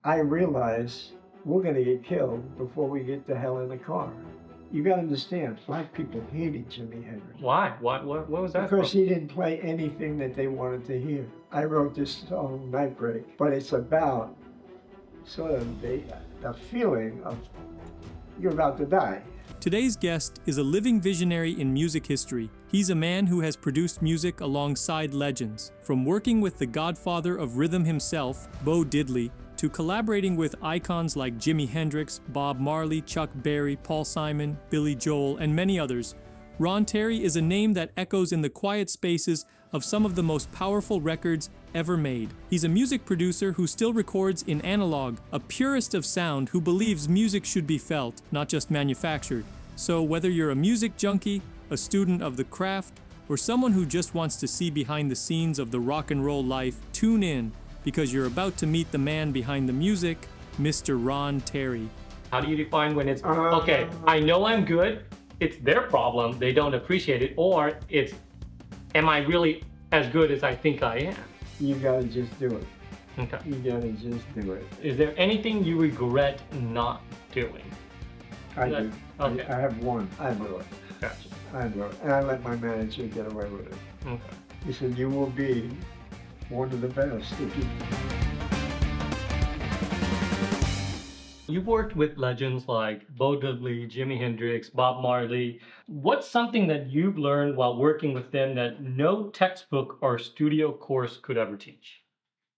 I realize we're going to get killed before we get the hell in the car. You got to understand, black people hated Jimi Hendrix. Why? What was that Because from? he didn't play anything that they wanted to hear. I wrote this song, Nightbreak, but it's about sort of the feeling of you're about to die. Today's guest is a living visionary in music history. He's a man who has produced music alongside legends, from working with the godfather of rhythm himself, Bo Diddley, to collaborating with icons like Jimi Hendrix, Bob Marley, Chuck Berry, Paul Simon, Billy Joel, and many others. Ron Terry is a name that echoes in the quiet spaces of some of the most powerful records ever made. He's a music producer who still records in analog, a purist of sound who believes music should be felt, not just manufactured. So whether you're a music junkie, a student of the craft, or someone who just wants to see behind the scenes of the rock and roll life, tune in, because you're about to meet the man behind the music, Mr. Ron Terry. How do you define when it's, okay, I know I'm good, it's their problem, they don't appreciate it, or it's, am I really as good as I think I am? You got to just do it. Okay. You got to just do it. Is there anything you regret not doing? I do. Okay. I have one. I blew it. Gotcha. I blew it. And I let my manager get away with it. Okay. He said, you will be one of the best if you... You worked with legends like Bo Diddley, Jimi Hendrix, Bob Marley. What's something that you've learned while working with them that no textbook or studio course could ever teach?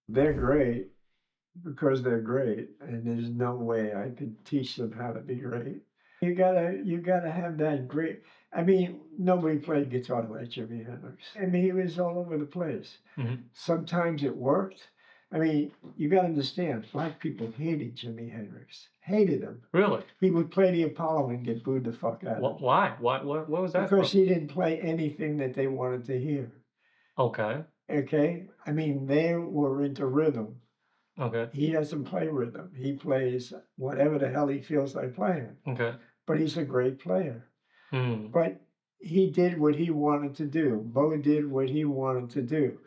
They're great because they're great, and there's no way I could teach them how to be great. You gotta have that great. I mean, nobody played guitar like Jimi Hendrix. I mean, he was all over the place. Mm-hmm. Sometimes it worked. I mean, you gotta understand, black people hated Jimi Hendrix. Hated him. Really? He would play the Apollo and get booed the fuck out of him. Why? What was that Because from? he didn't play anything that they wanted to hear. Okay. Okay? I mean, they were into rhythm. Okay. He doesn't play rhythm. He plays whatever the hell he feels like playing. Okay. But he's a great player. Hmm. But he did what he wanted to do. Bo did what he wanted to do.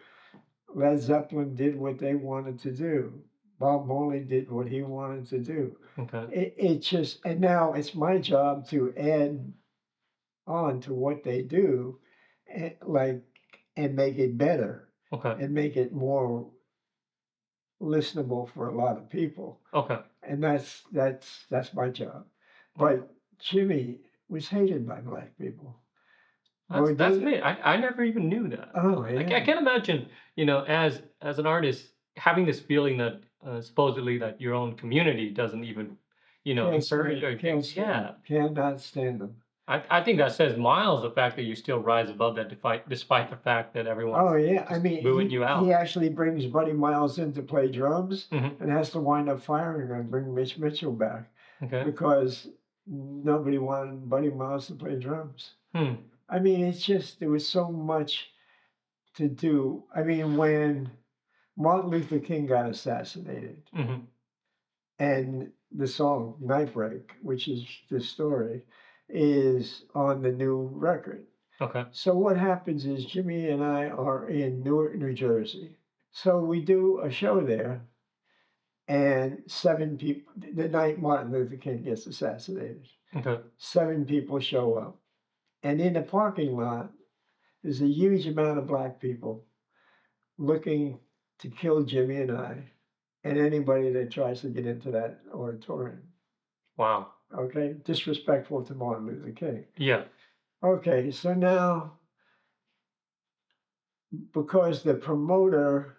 Led Zeppelin did what they wanted to do. Bob Marley did what he wanted to do. Okay. It just, and now it's my job to add on to what they do, and make it better Okay. and make it more listenable for a lot of people. Okay. And that's my job. But Jimmy was hated by black people. That's me. I never even knew that. Oh, Like, yeah. I can't imagine, as an artist, having this feeling that supposedly that your own community doesn't even, encourage or Cannot stand them. I think that says miles the fact that you still rise above that despite the fact that everyone's Oh, yeah. I mean, booing you out. he actually brings Buddy Miles in to play drums Mhm. and has to wind up firing him and bring Mitch Mitchell back Okay. because nobody wanted Buddy Miles to play drums. Hmm. I mean, it's just, there was so much to do. I mean, when Martin Luther King got assassinated, Mhm. and the song Nightbreak, which is the story, is on the new record. Okay. So what happens is Jimmy and I are in Newark, New Jersey. So we do a show there, and 7 people, the night Martin Luther King gets assassinated, Okay. 7 people show up. And in the parking lot, there's a huge amount of black people looking to kill Jimmy and I and anybody that tries to get into that auditorium. Wow. Okay, disrespectful to Martin Luther King. Yeah. Okay, so now, because the promoter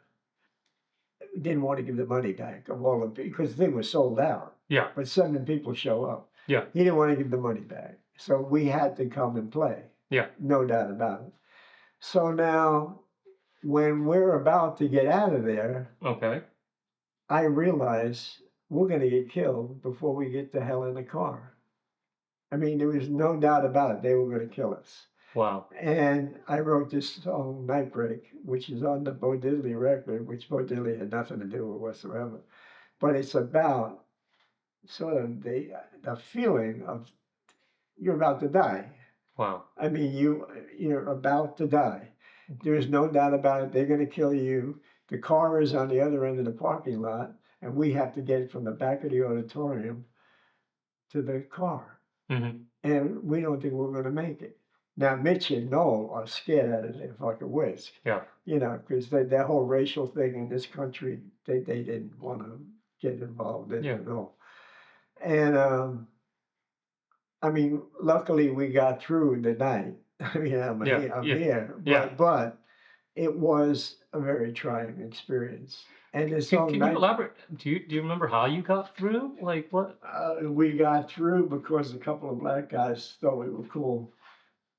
didn't want to give the money back of all of it, because the thing was sold out, Yeah. but 7 people show up. Yeah. He didn't want to give the money back. So we had to come and play. Yeah. No doubt about it. So now, when we're about to get out of there, Okay. I realize we're going to get killed before we get the hell in the car. I mean, there was no doubt about it. They were going to kill us. Wow. And I wrote this song, Nightbreak, which is on the Bo Diddley record, which Bo Diddley had nothing to do with whatsoever. But it's about sort of the feeling of you're about to die. Wow. I mean, you're about to die. There's no doubt about it. They're going to kill you. The car is on the other end of the parking lot. and we have to get from the back of the auditorium to the car, Hmm. and we don't think we're going to make it. Now, Mitch and Noel are scared out of their fucking wits, Yeah. you know, because that whole racial thing in this country, they didn't want to get involved in Yeah. at all. And I mean, luckily we got through the night. I mean, I'm Yeah. here, Yeah. Yeah. but it was a very trying experience. And this whole Can you night, elaborate? Do you remember how you got through? Like what? we got through because a couple of black guys thought we were cool,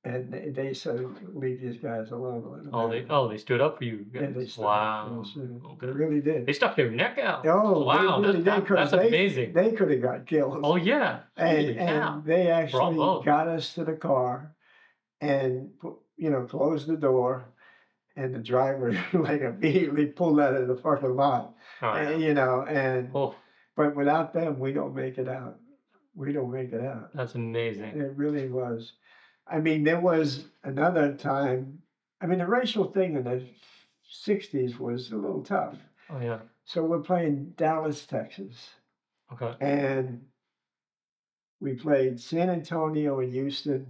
and they said, "Leave these guys alone." Let them Oh, have it." they stood up for you Yeah, they guys. stuck up for Wow. us. They Okay. really did. They stuck their neck out. Oh, Wow. they really did, because That's amazing. they could have got killed. Oh yeah. Holy cow. And they actually Bravo. got us to the car and closed the door, and the driver like immediately pulled out of the fucking lot. Oh, yeah. And Oh, but without them, we don't make it out. We don't make it out. that's amazing. It really was. I mean, there was another time. I mean, the racial thing in the '60s was a little tough. Oh yeah. So we're playing Dallas, Texas, Okay. and we played San Antonio and Houston,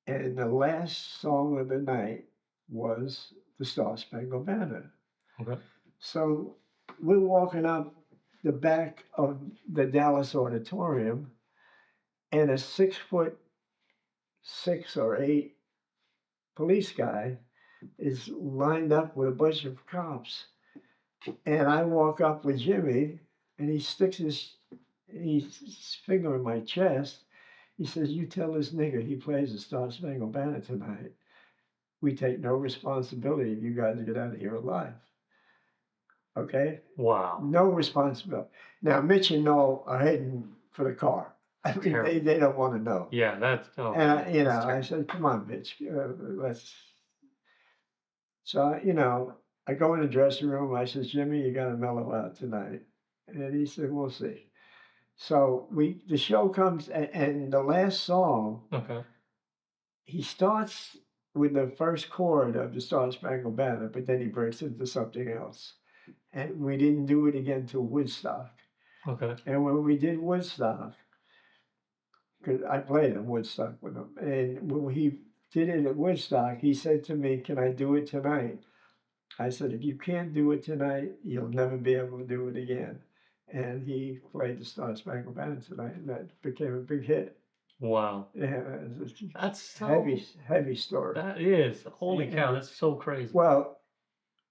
and the last song of the night was the Star Spangled Banner. Okay. So we're walking up the back of the Dallas auditorium, and a 6'6" or 6'8" police guy is lined up with a bunch of cops. And I walk up with Jimmy, and he sticks his finger in my chest. He says, "You tell this nigger he plays the Star Spangled Banner tonight. We take no responsibility if you guys get out of here alive." Okay? Wow. No responsibility. Now, Mitch and Noel are heading for the car. I mean, Terrible. they don't want to know. Yeah, that's And that's I terrible. said, "Come on, Mitch, let's." So I go in the dressing room. I said, "Jimmy, you got to mellow out tonight." And he said, "We'll see." So the show comes, and the last song, Okay. he starts with the first chord of the Star Spangled Banner, but then he breaks into something else. And we didn't do it again till Woodstock. Okay. And when we did Woodstock, because I played in Woodstock with him, and when he did it at Woodstock, he said to me, "Can I do it tonight?" I said, "If you can't do it tonight, you'll never be able to do it again." And he played the Star Spangled Banner tonight, and that became a big hit. Wow. Yeah, it's That's so. heavy story. That is. Holy cow. That's so crazy. Well,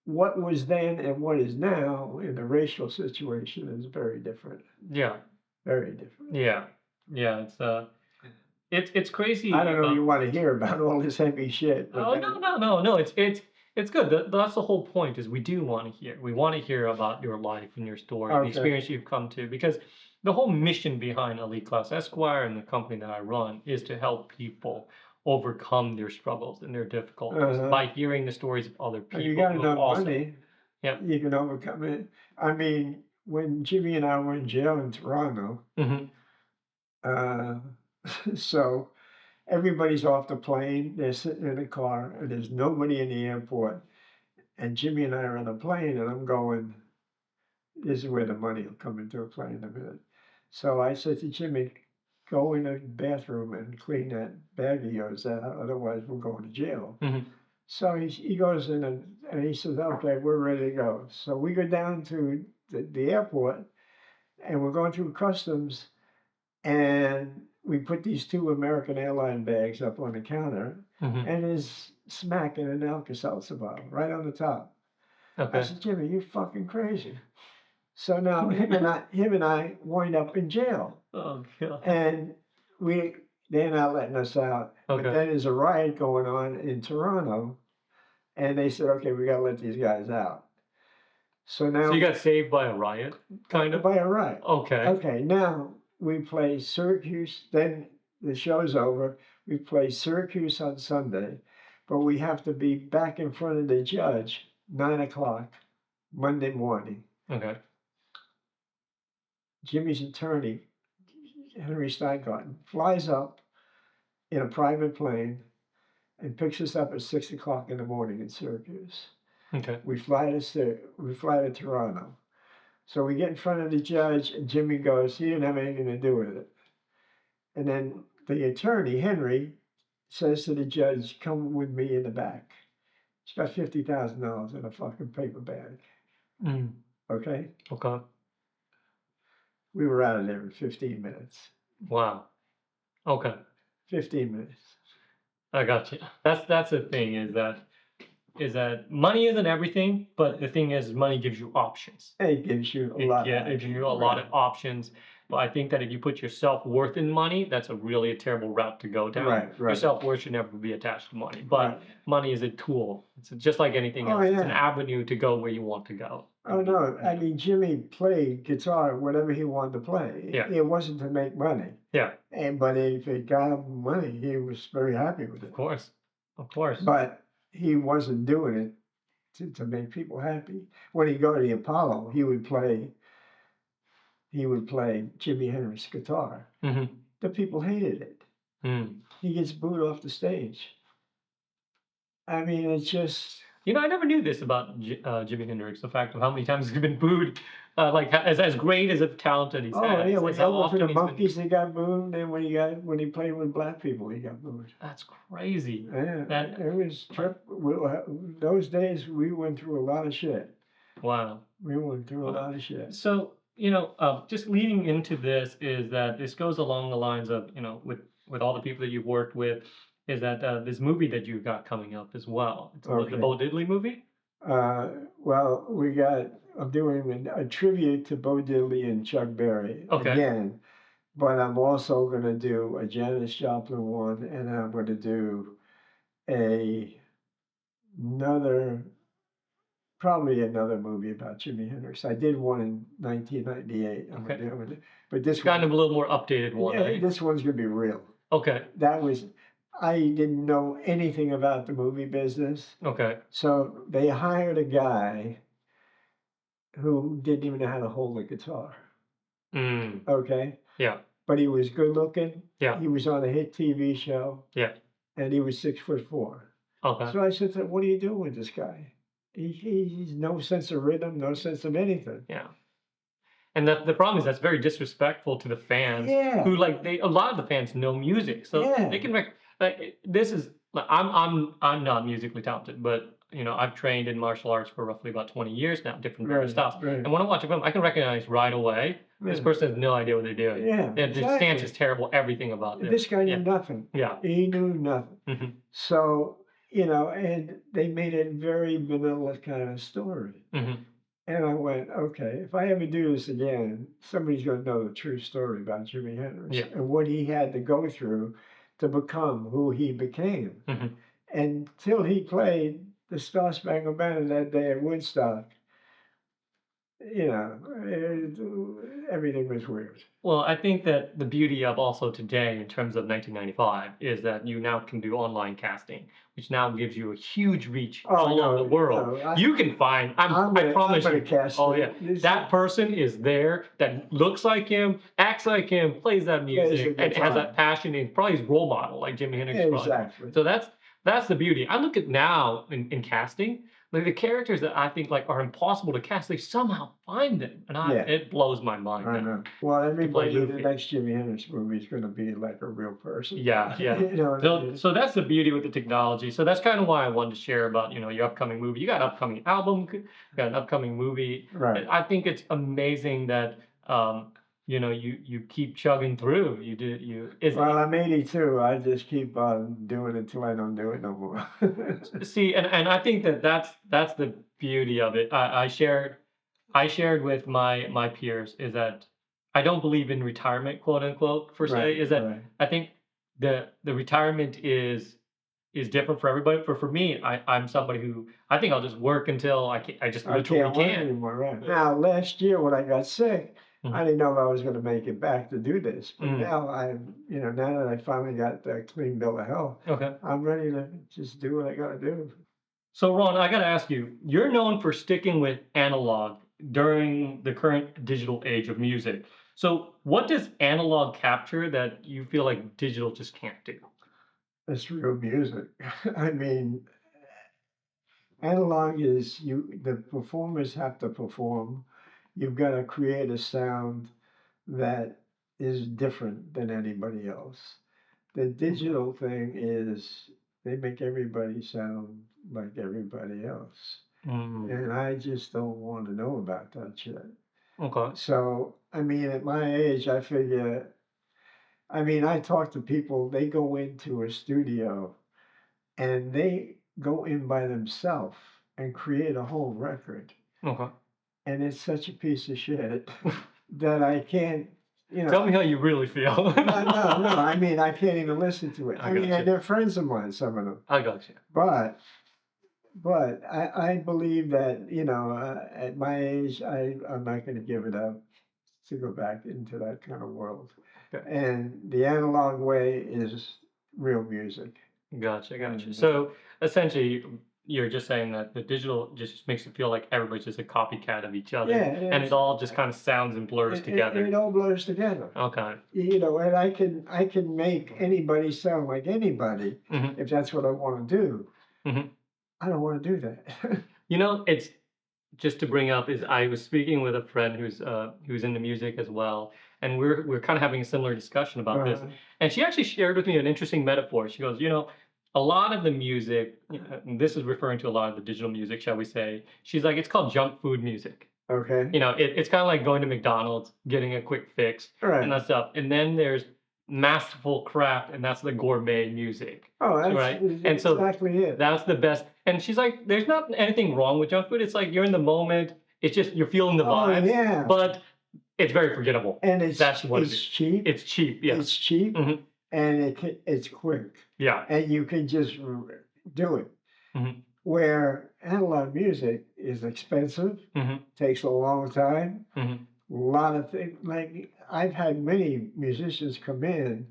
what was then and what is now in the racial situation is very different. Yeah. Very different. Yeah. Yeah. It's crazy. I don't know if you want to hear about all this heavy shit. But Oh no. It's good. That's the whole point. Is we do want to hear. We want to hear about your life and your story, the Okay. experience you've come to, because the whole mission behind Elite Class Esquire and the company that I run is to help people overcome their struggles and their difficulties by hearing the stories of other people. You got who enough also. money, Yeah. you can overcome it. I mean, when Jimmy and I were in jail in Toronto, Hmm. so everybody's off the plane, they're sitting in a car, and there's nobody in the airport. And Jimmy and I are on the plane, and I'm going, this is where the money will come into a play in a minute. So I said to Jimmy, "Go in the bathroom and clean that bag of yours out, otherwise we're going to jail." Hmm. So he goes in and he says, "Okay, we're ready to go." So we go down to the airport, and we're going through customs, and we put these 2 American airline bags up on the counter, Hmm. and there's smack in an Alka-Seltzer bottle right on the top. I Okay. said, "Jimmy, you fucking crazy." So now him and I wind up in jail, Oh god. and they're not letting us out. But Okay. then there's a riot going on in Toronto, and they said, "Okay, we got to let these guys out." So now So you got saved by a riot, kind of. by a riot. Okay. Okay, now we play Syracuse. Then the show's over. We play Syracuse on Sunday, but we have to be back in front of the judge 9 o'clock Monday morning. Okay. Jimmy's attorney, Henry Steingarten, flies up in a private plane and picks us up at 6 o'clock in the morning in Syracuse. Okay. We fly to Toronto. So we get in front of the judge, and Jimmy goes, he didn't have anything to do with it. And then the attorney, Henry, says to the judge, come with me in the back. He's got $50,000 in a fucking paper bag. Mm. Okay? Okay. We were out of there in 15 minutes. Wow. Okay. 15 minutes. I got you. That's the thing is that money isn't everything, but the thing is money gives you options. It gives you a lot. It gives you a lot of options. But I think that if you put your self-worth in money, that's really a terrible route to go down. Right, Your right. self-worth should never be attached to money. But Right. money is a tool. It's just like anything Oh, else. It's an yeah. avenue to go where you want to go. Oh no! I mean, Jimmy played guitar whatever he wanted to play. Yeah. It wasn't to make money. Yeah. But if it got him money, he was very happy with it. Of course. Of course. But he wasn't doing it to make people happy. When he'd go to the Apollo, he would play Jimi Hendrix guitar. Mm-hmm. The people hated it. Mm. He gets booed off the stage. I mean, it's just. You know, I never knew this about Jimi Hendrix. The fact of how many times he's been booed, like as great as a talented he's Oh had. yeah, It's when like he how opened for often the he's been. Monkees, he got booed. Then when he played with black people, he got booed. That's crazy. Yeah, That it was those days we went through a lot of shit. wow. We went through a lot of shit. So just leading into this is that this goes along the lines of with all the people that you've worked with, is that this movie that you've got coming up as well. It's the Okay. Bo Diddley movie. Well, I'm doing a tribute to Bo Diddley and Chuck Berry Okay. again, but I'm also going to do a Janis Joplin one, and I'm going to do probably another movie about Jimi Hendrix. I did one in 1998. I'm Okay. doing it, but this Kind one, of a little more updated one. yeah, Right? this one's going to be real. Okay. I didn't know anything about the movie business. Okay. So they hired a guy who didn't even know how to hold a guitar. Mm. Okay? Yeah. But he was good looking. Yeah. He was on a hit TV show. Yeah. And he was 6'4". Okay. So I said, what are you doing with this guy? He's no sense of rhythm, no sense of anything. Yeah. And the problem is that's very disrespectful to the fans. Yeah. Who a lot of the fans know music, so Yeah. they can this is I'm not musically talented, but I've trained in martial arts for roughly about 20 years now, different various styles. Right. And when I watch a film, I can recognize right away this person has no idea what they're doing. Yeah, Their exactly. stance is terrible. Everything about this. This guy knew Yeah. nothing. Yeah. He knew nothing. Mm-hmm. So, and they made it very vanilla kind of story. Mm-hmm. And I went, okay, if I ever do this again, somebody's going to know the true story about Jimi Hendrix and what he had to go through to become who he became. Mm-hmm. Until he played the Star Spangled Banner that day at Woodstock, everything was weird. Well, I think that the beauty of also today, in terms of 1995, is that you now can do online casting, which now gives you a huge reach all over the world. You can find, I promise you. Cast Oh yeah, that person is there that looks like him, acts like him, plays that music, and has that passion. And probably his role model, like Jimi Hendrix. Exactly. So that's the beauty. I look at now in casting. Like the characters that I think are impossible to cast, they somehow find them, and it blows my mind. I know. Well, everybody in the Luffy. next Jimi Hendrix movie is going to be like a real person. Yeah. So that's the beauty with the technology. So that's kind of why I wanted to share about your upcoming movie. You got an upcoming album, you got an upcoming movie. Right. I think it's amazing that you keep chugging through. Well, I'm 82. I just keep on doing it until I don't do it no more. See, and I think that's the beauty of it. I shared with my peers is that I don't believe in retirement, quote unquote, per se. Right, Is that right. I think the retirement is different for everybody. For me, I'm somebody who I think I'll just work until I just literally can't work can't. anymore. Right. Now, last year when I got sick, Mhm. I didn't know if I was going to make it back to do this. But Mm. now now that I finally got the clean bill of health, Okay. I'm ready to just do what I got to do. So Ron, I got to ask you, you're known for sticking with analog during the current digital age of music. So what does analog capture that you feel like digital just can't do? It's real music. I mean, analog is the performers have to perform, you've got to create a sound that is different than anybody else. The digital thing is they make everybody sound like everybody else. Mm. And I just don't want to know about that shit. Okay. So, I mean, at my age, I figure, I mean, I talk to people, they go into a studio and they go in by themselves and create a whole record. Okay. And it's such a piece of shit that I can't, Tell me how you really feel. no, I mean, I can't even listen to it. I I mean, got you. they're friends of mine, some of them. I got you. But I believe that, at my age, I'm not going to give it up to go back into that kind of world. Okay. And the analog way is real music. Gotcha. And, So essentially, you're just saying that the digital just makes it feel like everybody's just a copycat of each other, yeah, and it all just kind of sounds and blurs together. it all blurs together. Okay. And I can make anybody sound like anybody Mhm. if that's what I want to do. Mhm. I don't want to do that. It's just to bring up is I was speaking with a friend who's into music as well, and we're kind of having a similar discussion about this. Uh, And she actually shared with me an interesting metaphor. She goes, a lot of the music, and this is referring to a lot of the digital music, shall we say? She's like, it's called junk food music. okay. It's kind of like going to McDonald's, getting a quick fix, and Right. that stuff. And then there's masterful craft, and that's the gourmet music. Oh, that's Right. And so exactly it. That's the best. And she's like, there's not anything wrong with junk food. It's like you're in the moment. It's just you're feeling the Oh, vibes, yeah. but it's very forgettable. And That's what it it's is. cheap. It's cheap. Yeah. It's cheap, Mhm. and it's quick, Yeah. and you can just do it. Mhm. Where analog music is expensive, Mhm. takes a long time, Mhm. a lot of things. Like I've had many musicians come in,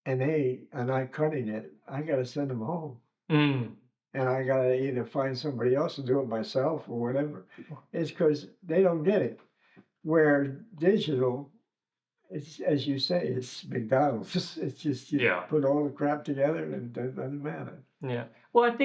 and they are not cutting it. I got to send them home, Mm. and I got to either find somebody else to do it myself or whatever. It's because they don't get it. Where digital, it's as you say, it's McDonald's. It's just you Yeah. put all the crap together and it doesn't matter. Yeah. Well, I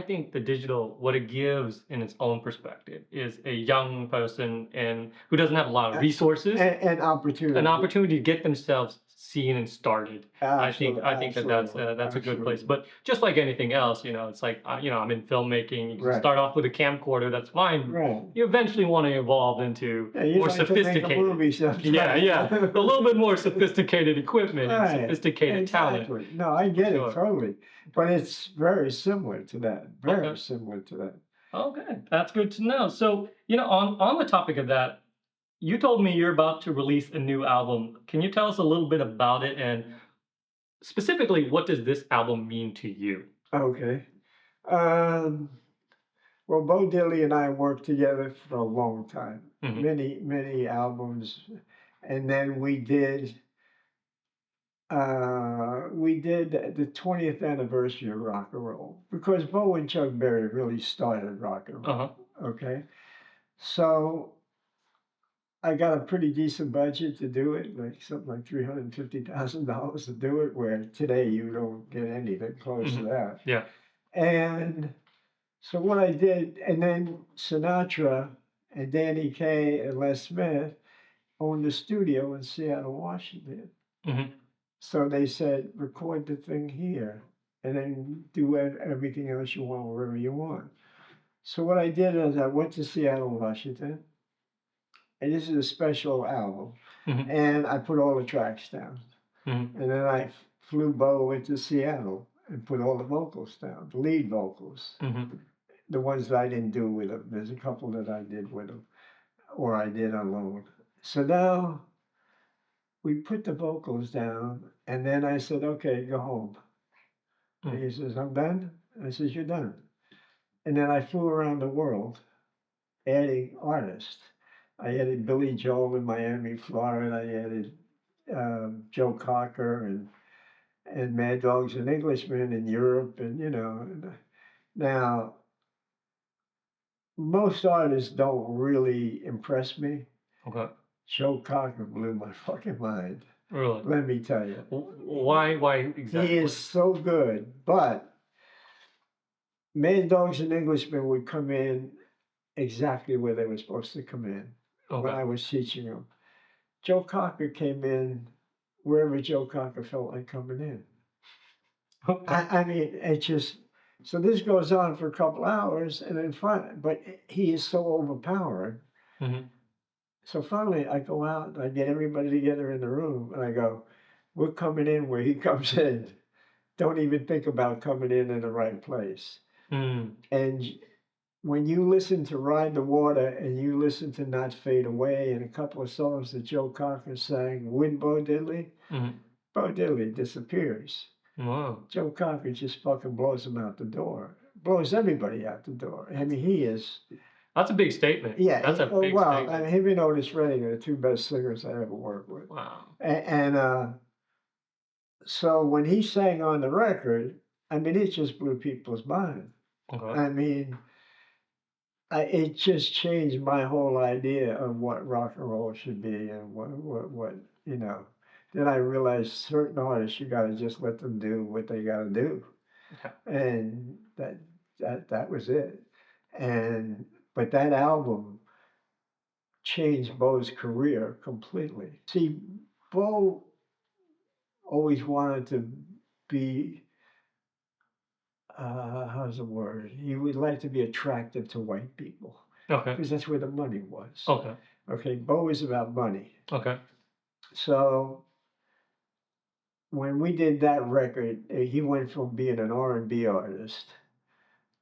think the digital, what it gives in its own perspective is a young person and who doesn't have a lot of resources, And opportunity. an opportunity to get themselves seen and started. I think that's a good place. Absolutely. But just like anything else, it's like I'm in filmmaking. You Right. start off with a camcorder, that's fine. Right. You eventually want to evolve into Yeah, you more like to make a sophisticated. movie sometime. Yeah, a little bit more sophisticated equipment and Right. sophisticated talent. Exactly. No, I get Sure. it totally. But it's very similar to that. Very Okay. similar to that. Okay, that's good to know. So, on the topic of that, you told me you're about to release a new album. Can you tell us a little bit about it and specifically what does this album mean to you? Okay. Um, well, Bo Diddley and I worked together for a long time. Mhm. Many albums. And then we did the 20th anniversary of rock and roll because Bo and Chuck Berry really started rock and roll. Uh-huh. Okay. So I got a pretty decent budget to do it, like something like $350,000 to do it, where today you don't get anything close to Mhm. that. Yeah. And so what I did, and then Sinatra and Danny Kaye and Les Smith owned a studio in Seattle, Washington. Mhm. So they said, record the thing here and then do everything else you want wherever you want. So what I did is I went to Seattle, Washington, and this is a special album. Mhm. And I put all the tracks down. Mhm. And then I flew Bo into Seattle and put all the vocals down, the lead vocals, Mhm. the ones that I didn't do with him. There's a couple that I did with him, or I did alone. So now we put the vocals down, and then I said, okay, go home. And he says, I'm done. I says, you're done. And then I flew around the world adding artists. I added Billy Joel in Miami, Florida. I added Joe Cocker and Mad Dogs and Englishmen in Europe. And, now most artists don't really impress me. Okay. Joe Cocker blew my fucking mind. Really? Let me tell you. Why exactly? He is so good, but Mad Dogs and Englishmen would come in exactly where they were supposed to come in. when Okay. I was teaching him. Joe Cocker came in wherever Joe Cocker felt like coming in. Okay. I mean, it just, so this goes on for a couple hours and then finally, but he is so overpowering. Hmm. So finally I go out and I get everybody together in the room and I go, we're coming in where he comes in. Don't even think about coming in the right place. Mm. And when you listen to Ride the Water and you listen to Not Fade Away and a couple of songs that Joe Cocker sang with Bo Diddley, Hmm. Bo Diddley disappears. Wow. Joe Cocker just fucking blows him out the door. Blows everybody out the door. I mean, he is, That's a big statement. yeah, That's a big well, I statement. mean, him and Otis Redding are the two best singers I ever worked with. Wow. And so when he sang on the record, I mean, it just blew people's mind. Okay. I mean, it just changed my whole idea of what rock and roll should be and what you know. Then I realized certain artists, you got to just let them do what they got to do, Okay. and that was it. And but that album changed Bo's career completely. See, Bo always wanted to be, how's the word? He would like to be attractive to white people Okay. because that's where the money was. Okay. Okay, Bo is about money. Okay. So when we did that record, he went from being an R&B artist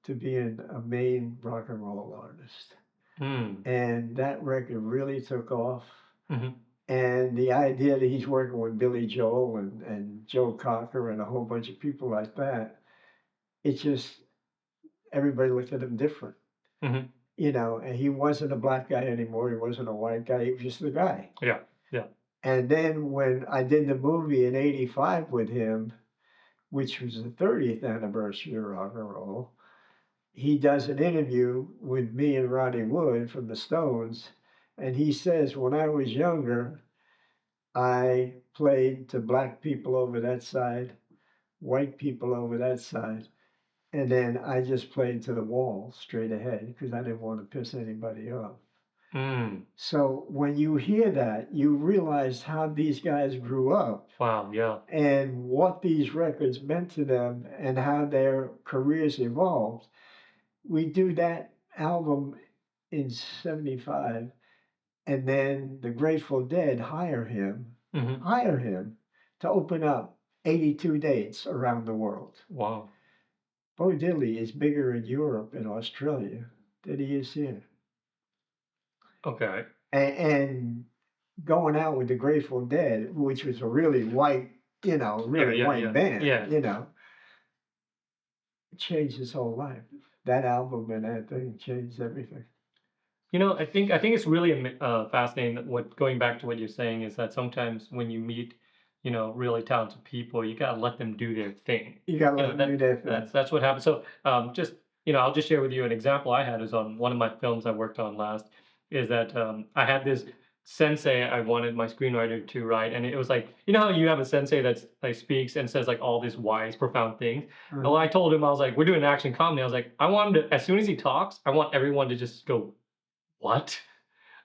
to being a main rock and roll artist. Mm. And that record really took off. Hmm. And the idea that he's working with Billy Joel and Joe Cocker and a whole bunch of people like that, it just, everybody looked at him different. Hmm. You know, and he wasn't a black guy anymore. He wasn't a white guy. He was just the guy. Yeah. Yeah. And then when I did the movie in '85 with him, which was the 30th anniversary of rock and roll, he does an interview with me and Ronnie Wood from the Stones. And he says, when I was younger, I played to black people over that side, white people over that side. And then I just played to the wall straight ahead because I didn't want to piss anybody off. Mm. So when you hear that, you realize how these guys grew up Wow. Yeah. and what these records meant to them and how their careers evolved. We do that album in '75, and then the Grateful Dead Hmm. hire him to open up 82 dates around the world. Wow. Bo Diddley is bigger in Europe and Australia than he is here. Okay. And going out with the Grateful Dead, which was a really white, Yeah. really Yeah. white Yeah. band, Yeah. it changed his whole life. That album and that thing changed everything. I think it's really fascinating that what going back to what you're saying is that sometimes when you meet, really talented people, you gotta let them do their thing. You gotta You let know him do that thing. that's what happens. So just I'll just share with you an example I had is on one of my films I worked on last. Is that I had this sensei I wanted my screenwriter to write, and it was like how you have a sensei that's like speaks and says like all these wise, profound things. Well, I told him I was like, we're doing action comedy. I was like, I want him to as soon as he talks, I want everyone to just go, what?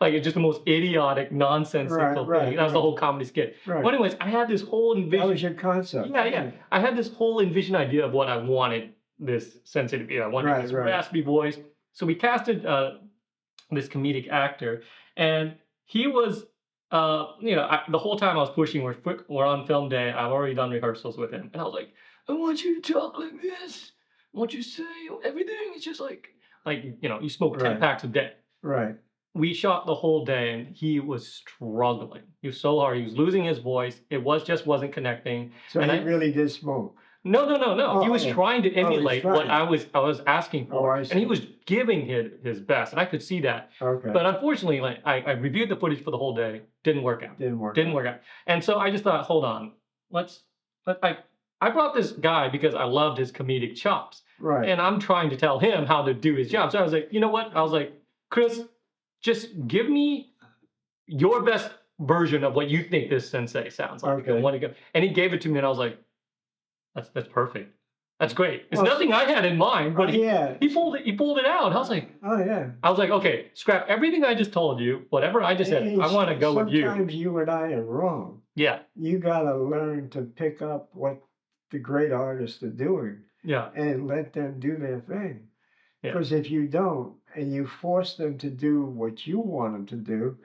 Like it's just the most idiotic, nonsensical thing. That was the whole comedy skit. Right. But anyways, I had this whole That envision. was your concept. Yeah, yeah. I had this whole envision idea of what I wanted this sensei to be. I wanted this Right. raspy voice. So we casted this comedic actor, and he was, the whole time I was pushing. We're on film day. I've already done rehearsals with him, and I was like, I want you to talk like this. I want you to say everything. It's just like you smoke 10 Right. packs a day. Right. We shot the whole day and he was struggling. He was so hard. He was losing his voice. It wasn't connecting. So And he I- really did smoke. No. He was Oh. trying to emulate what trying. I was asking Oh, for. I And he see. was giving his best. And I could see that. Okay. But unfortunately, like I reviewed the footage for the whole day. Didn't work out. Didn't work. Didn't work out. And so I just thought, hold on. I brought this guy because I loved his comedic chops. Right. And I'm trying to tell him how to do his job. So I was like, you know what? I was like, Chris, just give me your best version of what you think this sensei sounds like. Okay. And he gave it to me, and I was like, that's perfect. That's great. It's Well, nothing I had in mind, but yeah. he pulled it out. Oh, yeah. I was like, okay, scrap everything I just told you. Whatever I just said, I want to go with you. Sometimes you and I are wrong. Yeah, You gotta learn to pick up what the great artists are doing yeah, and let them do their thing. yeah. Because if you don't, and you force them to do what you want them to do,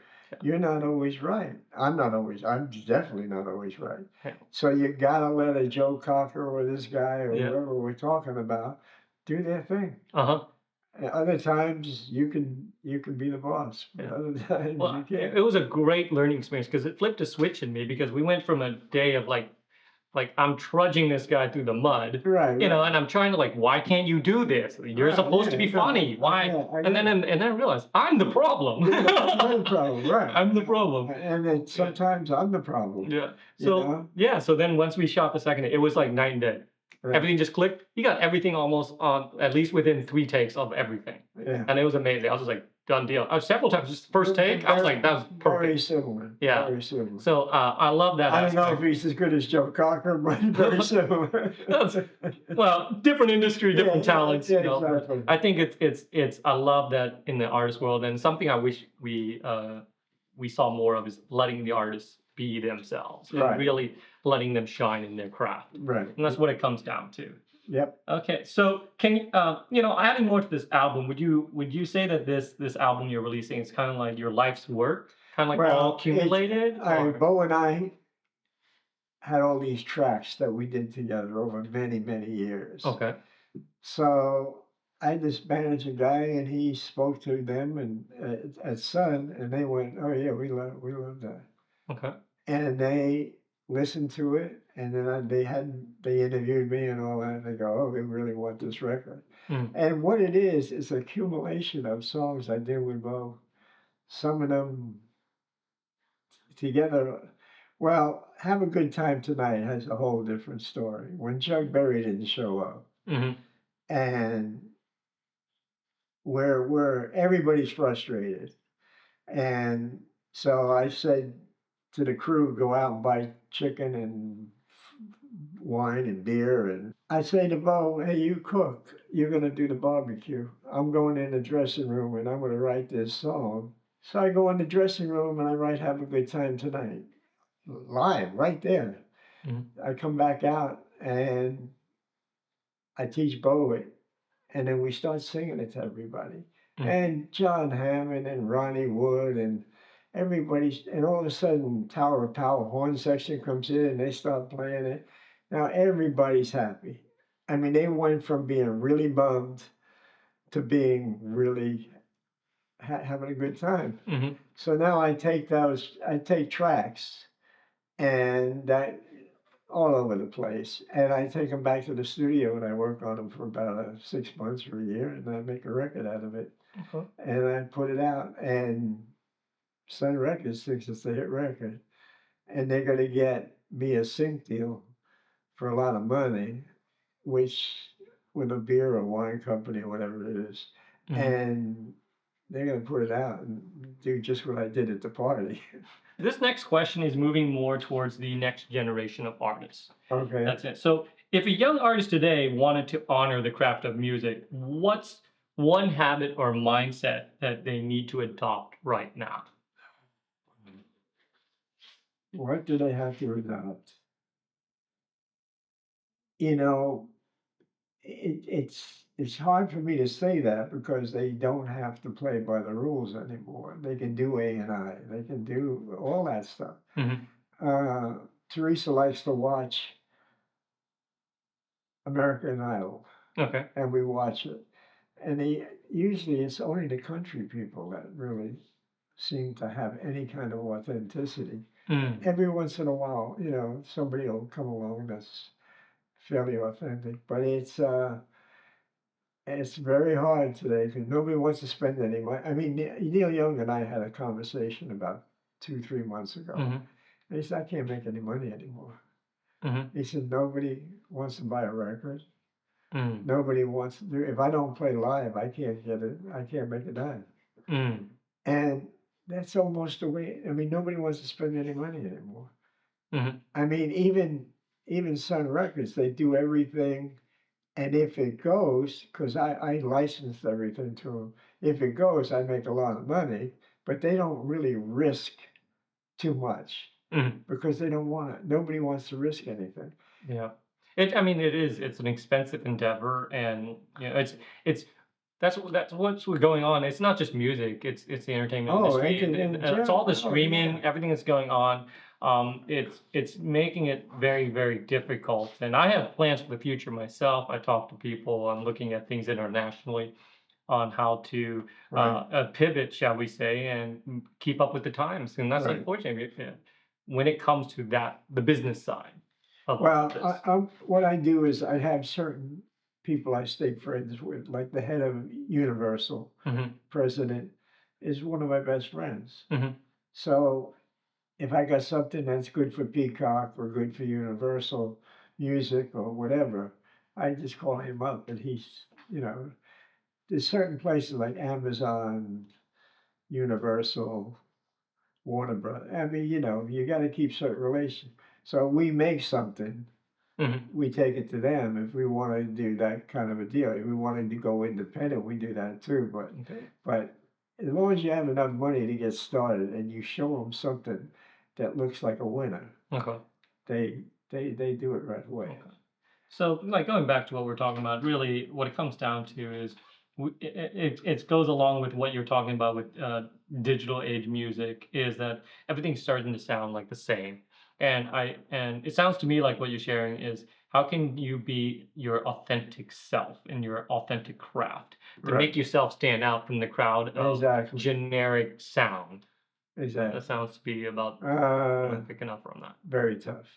you're not always right. I'm definitely not always right. Yeah. So you gotta let a Joe Cocker or this guy or Yeah. whoever we're talking about do their thing. Uh-huh. And other times you can be the boss, but Yeah. other times Well, you can't. it was a great learning experience because it flipped a switch in me because we went from a day of like I'm trudging this guy through the mud, Right, you know, right. and I'm trying to like, why can't you do this? You're Right, supposed to yeah, be no, funny. Why? yeah, I And then get it. and then I realized I'm the problem. You're the problem, right? I'm the problem. And then sometimes I'm the problem. Yeah. You So know? yeah. So then once we shot the second, it was like night and day. Right. Everything just clicked. He got everything almost on at least within 3 takes of everything, Yeah. and it was amazing. I was just like, done deal. Several times, just first take, I was like, that was Very perfect. similar. Yeah. Very similar. So I love that. I don't know if aspect. he's as good as Joe Cocker, but very similar. Well, different industry, different Yeah, talents. yeah, You know, but exactly. I think it's. I love that in the artist world, and something I wish we saw more of is letting the artists be themselves and Right. really letting them shine in their craft. Right. And that's what it comes down to. Yep. Okay, so can you, adding more to this album, would you say that this album you're releasing is kind of like your life's work, kind of like all accumulated? or- Bo and I had all these tracks that we did together over many, many years. Okay. So I just managed a guy, and he spoke to them and at Sun, and they went, "Oh yeah, we love that," Okay. and they listened to it, and then they interviewed me and all that. And they go, "Oh, we really want this record." Mm. And what it is an accumulation of songs I did with Bo. Some of them together. Well, Have a Good Time Tonight has a whole different story. When Chuck Berry didn't show up, Hmm. and where everybody's frustrated. And so I said to the crew, go out and buy chicken and wine and beer. And I say to Bo, hey, you cook. You're going to do the barbecue. I'm going in the dressing room and I'm going to write this song. So I go in the dressing room and I write Have a Good Time Tonight. Live, right there. Mm-hmm. I come back out and I teach Bo it. And then we start singing it to everybody. Mm. And John Hammond and Ronnie Wood and everybody's, and all of a sudden Tower of Power horn section comes in and they start playing it. Now everybody's happy. I mean, they went from being really bummed to being really having a good time. Mm-hmm. So now I take tracks and that all over the place. And I take them back to the studio and I work on them for about 6 months or a year, and I make a record out of it. Okay. And I put it out, and Sun Records thinks it's a hit record. And they're going to get me a sync deal for a lot of money, which with a beer or wine company or whatever it is. Mm-hmm. And they're going to put it out and do just what I did at the party. This next question is moving more towards the next generation of artists. Okay. That's it. So, if a young artist today wanted to honor the craft of music, what's one habit or mindset that they need to adopt right now? What do they have to adopt? You know, it's hard for me to say that because they don't have to play by the rules anymore. They can do A&I. They can do all that stuff. Mm-hmm. Teresa likes to watch American Idol, Okay. and we watch it. And usually it's only the country people that really seem to have any kind of authenticity. Mm. Every once in a while, somebody will come along that's fairly authentic, but it's very hard today because nobody wants to spend any money. I mean, Neil Young and I had a conversation about 2, 3 months ago. Mm-hmm. And he said, I can't make any money anymore. Mm-hmm. He said, nobody wants to buy a record. Mm. Nobody wants to do, if I don't play live, I can't make a dime. Mm. And that's almost the way, I mean, nobody wants to spend any money anymore. Mm-hmm. I mean, even Sun Records, they do everything And if it goes, because I licensed everything to them, if it goes, I make a lot of money, but they don't really risk too much Mhm. because they don't want to, nobody wants to risk anything. Yeah. I mean, it's an expensive endeavor, and it's that's what's going on. It's not just music. It's the entertainment Oh, industry. in It's all the general, oh, streaming, yeah. everything that's going on. It's making it very, very difficult. And I have plans for the future myself. I talk to people. I'm looking at things internationally on how to Right, pivot, shall we say, and keep up with the times. And that's right. unfortunate when it comes to the business side of all of Well, this. what I do is I have certain people I stay friends with, like the head of Universal, Hmm. president, is one of my best friends. Hmm. So if I got something that's good for Peacock or good for Universal Music or whatever, I just call him up and he's, there's certain places like Amazon, Universal, Warner Brothers. I mean, you got to keep certain relations. So we make something, Hmm. we take it to them if we want to do that kind of a deal. If we wanted to go independent, we do that too. Okay. But as long as you have enough money to get started and you show them something that looks like a winner, Okay. they do it right away. Okay. So, like going back to what we're talking about, really, what it comes down to is it goes along with what you're talking about with digital age music. Is that everything's starting to sound like the same, and it sounds to me like what you're sharing is how can you be your authentic self in your authentic craft to Right. make yourself stand out from the crowd of Exactly. generic sound. That Exactly. sounds to be about what Uh, I'm picking up from that. very tough.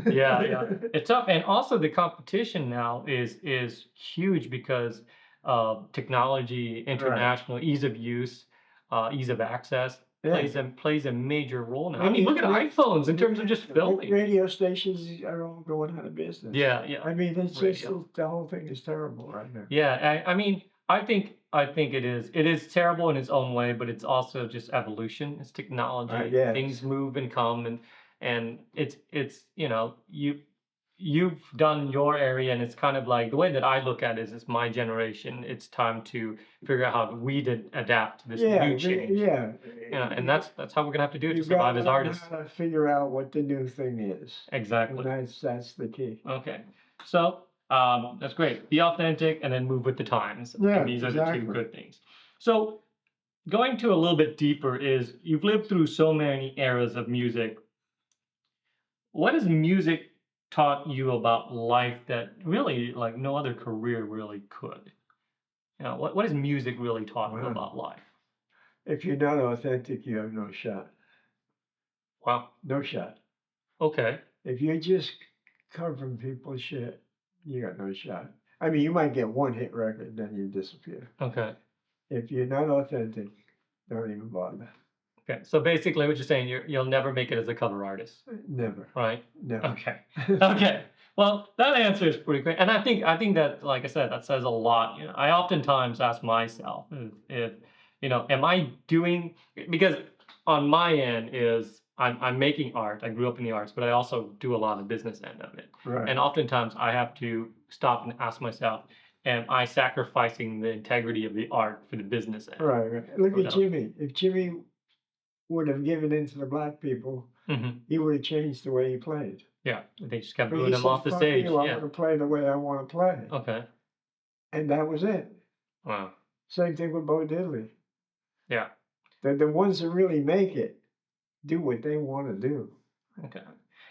Yeah, yeah. It's tough, and also the competition now is huge because of technology, Right. international ease of use, ease of access Yeah. plays a major role now. I mean, look at iPhones in terms of just filming. Radio stations are all going out of business. Yeah, yeah. I mean, it's just Radio. the whole thing is terrible right now. Yeah, I mean, I think it is terrible in its own way, but it's also just evolution. It's technology. Yes. Things move and come, and it's you've done your area, and it's kind of like the way that I look at it is it's my generation. It's time to figure out how we did adapt to this new change. Yeah. And that's how we're gonna have to do it to You've got survive to as learn artists. how to figure out what the new thing is. And Exactly. that's the key. Okay. So that's great. Be authentic and then move with the times. Yeah, And these are the two exactly. good things. So going to a little bit deeper is you've lived through so many eras of music. What has music taught you about life that really like no other career really could? What has music really taught you Wow. about life? If you're not authentic, you have no shot. Wow. No shot. Okay. If you're just covering people's shit, you got no shot. I mean, you might get one hit record, then you disappear. Okay. If you're not authentic, don't even bother. Okay. So basically what you're saying, you'll never make it as a cover artist, Never. right? Never. Okay. Okay. Well, that answer is pretty quick, and I think that, like I said, that says a lot. I oftentimes ask myself if am I doing because on my end is I'm making art. I grew up in the arts, but I also do a lot of business end of it, Right. and oftentimes I have to stop and ask myself, am I sacrificing the integrity of the art for the business end? Right. Look Or at that- Jimmy. If Jimmy would have given in to the black people, Mhm. he would have changed the way he played. Yeah, they just kept But booing he him said, off the "Fuck stage. you, I'm Yeah. going to play the way I want to play." Okay. And that was it. Wow. Same thing with Bo Diddley. Yeah. The ones that really make it do what they want to do. Okay.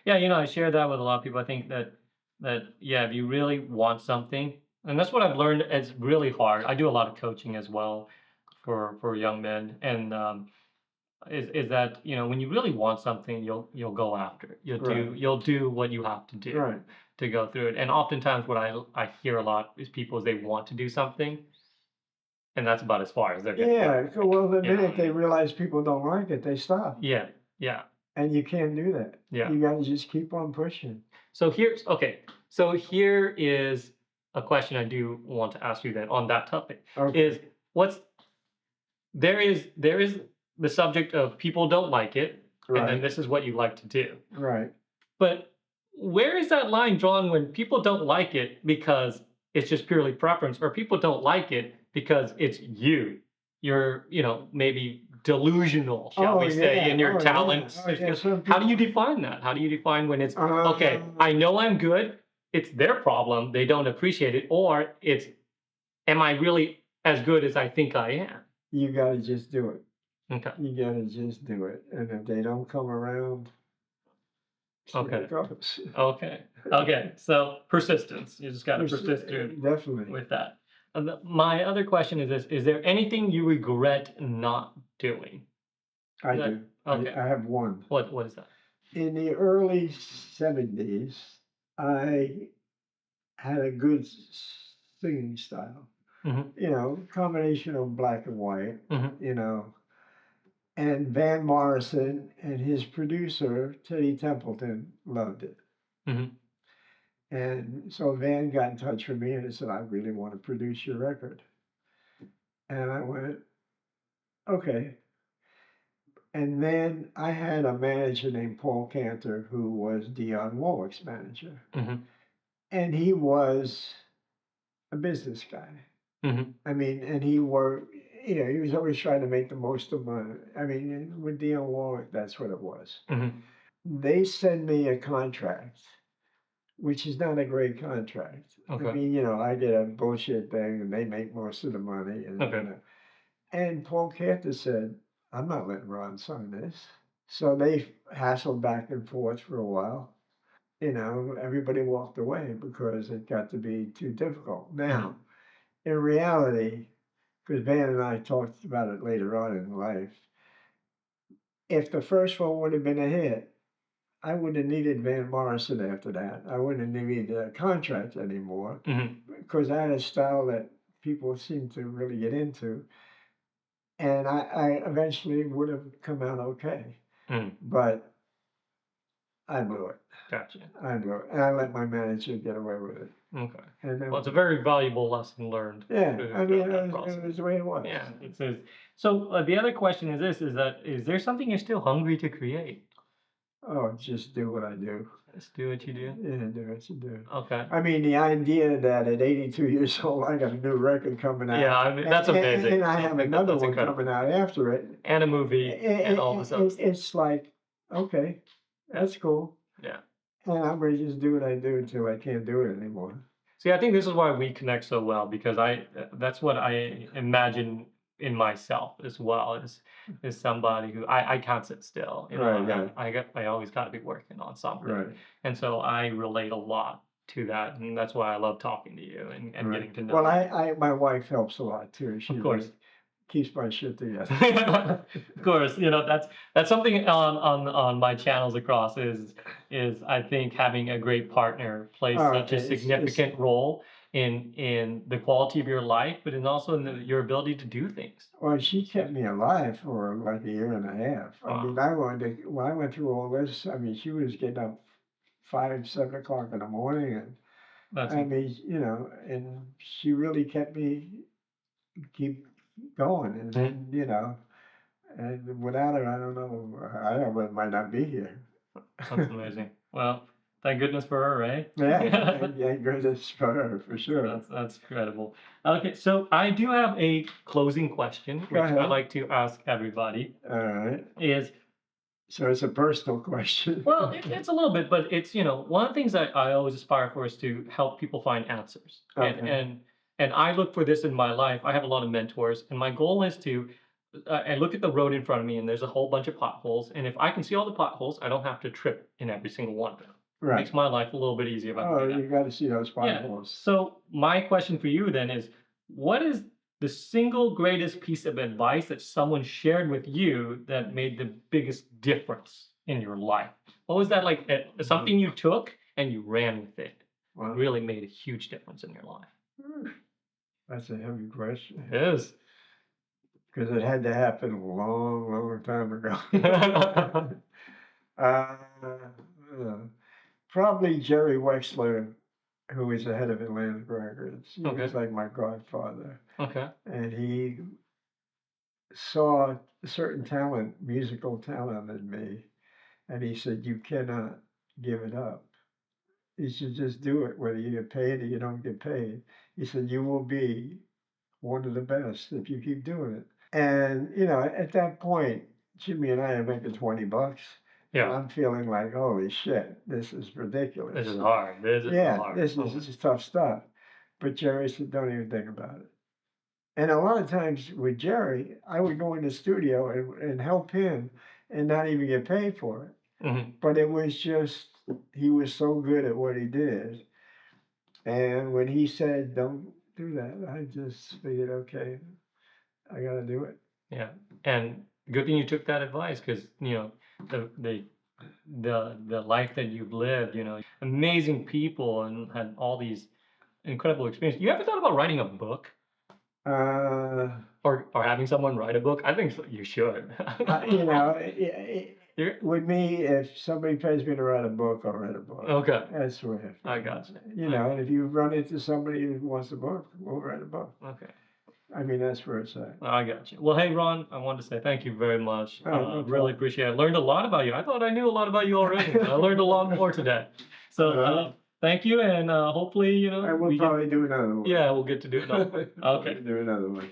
Yeah, I share that with a lot of people. I think that yeah, if you really want something, and that's what I've learned. It's really hard. I do a lot of coaching as well for young men, and is that when you really want something, you'll go after it. Right. You'll do what you have to do Right. to go through it. And oftentimes, what I hear a lot is people is they want to do something, and that's about as far as they're gonna Yeah. go. Well, the You know what minute I they mean? realize people don't like it, they stop. Yeah. Yeah. And you can't do that. Yeah. You got to just keep on pushing. So here is a question I do want to ask you then on that topic. Okay. Is there is the subject of people don't like it, and then Right. this is what you like to do. Right. But where is that line drawn when people don't like it because it's just purely preference, or people don't like it because it's you. You're, maybe delusional, shall Oh we say, yeah, in your oh yeah, talents. oh yeah. Some How do you people. define that? How do you define when it's okay, Um, I know I'm good, it's their problem, they don't appreciate it, or it's am I really as good as I think I am? you gotta just do it. Okay. You gotta just do it. And if they don't come around, see how Okay. it goes. Okay. Okay. So persistence. You just got to There's, persist through definitely, with that. And my other question is this: is there anything you regret not doing? I That do. okay? I have one. What is that? In the early 70s, I had a good singing style. Mm-hmm. Combination of black and white, Mm-hmm. you know. And Van Morrison and his producer, Teddy Templeton, loved it. Mm-hmm. And so Van got in touch with me and said, I really want to produce your record. And I went, okay. And then I had a manager named Paul Cantor who was Dionne Warwick's manager. Mm-hmm. And he was a business guy. Mm-hmm. I mean, and he worked, he was always trying to make the most of money. I mean, with Dionne Warwick, that's what it was. Mm-hmm. They send me a contract, which is not a great contract. I Okay. mean, I get a bullshit thing and they make most of the money. And, Okay. and Paul Cantor said, I'm not letting Ron sign this. So they hassled back and forth for a while. Everybody walked away because it got to be too difficult. Now, in reality, because Van and I talked about it later on in life, if the first one would have been a hit, I wouldn't have needed Van Morrison after that. I wouldn't have needed a contract anymore Mm-hmm. because I had a style that people seem to really get into. And I eventually would have come out okay. Mm. But I blew it. Gotcha. I blew it. And I let my manager get away with it. Okay. And then, Well, it's a very valuable lesson learned yeah, I mean, through that it process. was the way it was. Yeah, it says. So the other question is this: is there something you're still hungry to create? Oh, just do what I do. Just do what you do. Yeah, do what you do. Okay. I mean, the idea that at 82 years old, I got a new record coming out. Yeah, I mean, that's amazing. And I have another that's one incredible. coming out after it. And a movie and all this other stuff. It's like, okay, that's cool. Yeah. And I'm going to just do what I do until I can't do it anymore. See, I think this is why we connect so well because that's what I imagine in myself as well is somebody who I can't sit still. Right. I always got to be working on something. Right. And so I relate a lot to that, and that's why I love talking to you and Right. getting to know Well, you. my wife helps a lot too. She Of course. really keeps my shit together. Of course, that's something on my channels across is I think having a great partner plays Oh, such a it's significant role in the quality of your life, but in also in your ability to do things. Well, she kept me alive for like a year and a half. I Wow. mean, when I went through all this, I mean, she was getting up 5, 7 o'clock in the morning, and That's I mean, and she really kept me keep going. And then, and without her, I don't know, I might not be here. that's amazing. Well, thank goodness for her, right? Yeah, thank goodness for her, for sure. That's incredible. Okay, so I do have a closing question, Go which I ahead. like to ask everybody. All right. Is So it's a personal question. well, it's a little bit, but it's one of the things that I always aspire for is to help people find answers. And Okay. and I look for this in my life. I have a lot of mentors, and my goal is to I look at the road in front of me, and there's a whole bunch of potholes. And if I can see all the potholes, I don't have to trip in every single one of them. It Right. makes my life a little bit easier if I can Oh, do that. you got to see those Yeah. potholes. So my question for you then is, what is the single greatest piece of advice that someone shared with you that made the biggest difference in your life? What was that like? Something you took and you ran with it, Wow. really made a huge difference in your life. That's a heavy question. It is. Because it had to happen a long, long time ago. uh, Probably Jerry Wexler, who was the head of Atlantic Records. He was like my godfather. Okay. And he saw a certain talent, musical talent in me. And he said, you cannot give it up. You should just do it, whether you get paid or you don't get paid. He said, you will be one of the best if you keep doing it. And, at that point, Jimmy and I are making $20. Yeah. I'm feeling like, holy shit, this is This ridiculous. is hard. This is Yeah, hard. this is tough stuff. But Jerry said, don't even think about it. And a lot of times with Jerry, I would go in the studio and help him and not even get paid for it. Mhm. But it was just, he was so good at what he did. And when he said, don't do that, I just figured, okay, I got to do it. Yeah, and good thing you took that advice because the the life that you've lived, amazing people and had all these incredible experiences. You ever thought about writing a book Uh, or having someone write a book? I think you should. You're- with me, if somebody pays me to write a book, I'll write a book. okay, That's what it. I got you. And if you run into somebody who wants a book, we'll write a book. Okay, I mean, that's where it's at. I got you. Well, hey Ron, I wanted to say thank you very much. Oh, no Really problem. appreciate it. I learned a lot about you. I thought I knew a lot about you already. But I learned a lot more today. So Alright. thank you, and hopefully I will we get, probably do another one. yeah, we'll get to do it. Okay. Do another one.